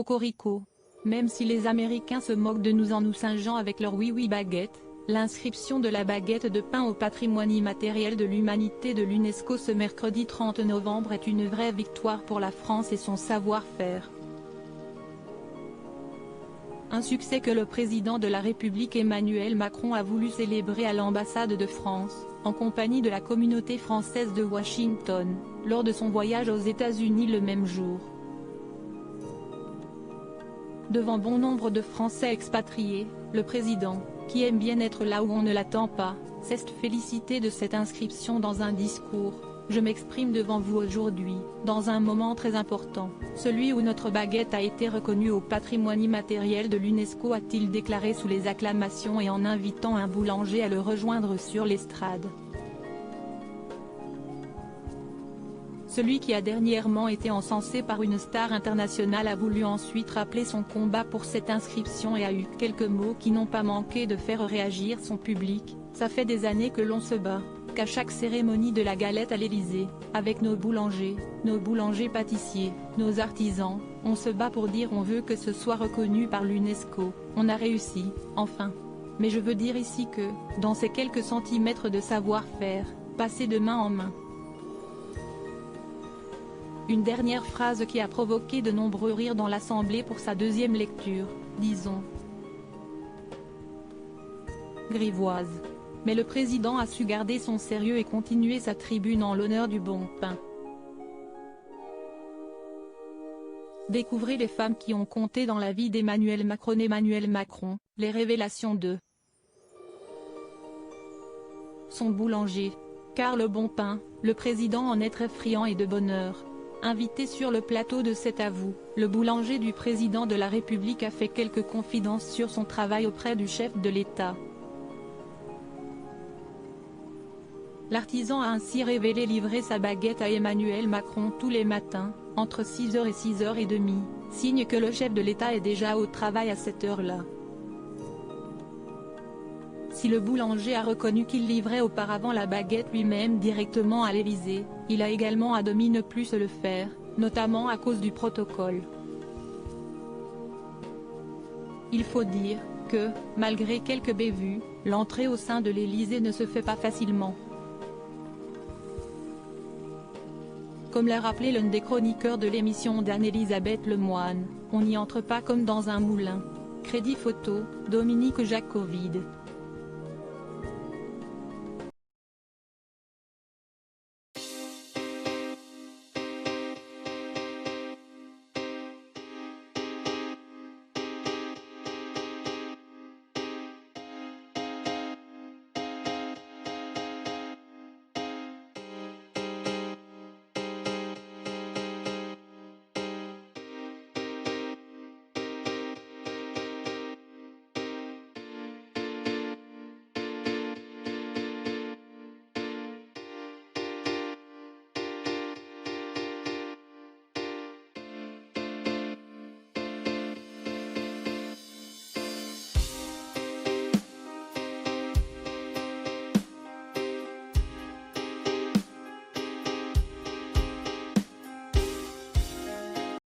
Cocorico. Même si les Américains se moquent de nous en nous singeant avec leur oui-oui baguette, l'inscription de la baguette de pain au patrimoine immatériel de l'humanité de l'UNESCO ce mercredi 30 novembre est une vraie victoire pour la France et son savoir-faire. Un succès que le président de la République Emmanuel Macron a voulu célébrer à l'ambassade de France, en compagnie de la communauté française de Washington, lors de son voyage aux États-Unis le même jour. Devant bon nombre de Français expatriés, le président, qui aime bien être là où on ne l'attend pas, s'est félicité de cette inscription dans un discours. Je m'exprime devant vous aujourd'hui, dans un moment très important, celui où notre baguette a été reconnue au patrimoine immatériel de l'UNESCO, a-t-il déclaré sous les acclamations et en invitant un boulanger à le rejoindre sur l'estrade. Celui qui a dernièrement été encensé par une star internationale a voulu ensuite rappeler son combat pour cette inscription et a eu quelques mots qui n'ont pas manqué de faire réagir son public. Ça fait des années que l'on se bat, qu'à chaque cérémonie de la galette à l'Élysée, avec nos boulangers pâtissiers, nos artisans, on se bat pour dire on veut que ce soit reconnu par l'UNESCO, on a réussi, enfin. Mais je veux dire ici que, dans ces quelques centimètres de savoir-faire, passés de main en main. Une dernière phrase qui a provoqué de nombreux rires dans l'Assemblée pour sa deuxième lecture, disons. Grivoise. Mais le président a su garder son sérieux et continuer sa tribune en l'honneur du bon pain. Découvrez les femmes qui ont compté dans la vie d'Emmanuel Macron. Emmanuel Macron, les révélations de son boulanger. Karl Bonpain, le président en est très friand et de bonne heure. Invité sur le plateau de C'est à vous, le boulanger du président de la République a fait quelques confidences sur son travail auprès du chef de l'État. L'artisan a ainsi révélé livrer sa baguette à Emmanuel Macron tous les matins, entre 6h et 6h30, signe que le chef de l'État est déjà au travail à cette heure-là. Si le boulanger a reconnu qu'il livrait auparavant la baguette lui-même directement à l'Élysée, il a également admis ne plus se le faire, notamment à cause du protocole. Il faut dire que, malgré quelques bévues, l'entrée au sein de l'Élysée ne se fait pas facilement. Comme l'a rappelé l'un des chroniqueurs de l'émission d'Anne-Elisabeth Lemoine, on n'y entre pas comme dans un moulin. Crédit photo, Dominique Jacovide.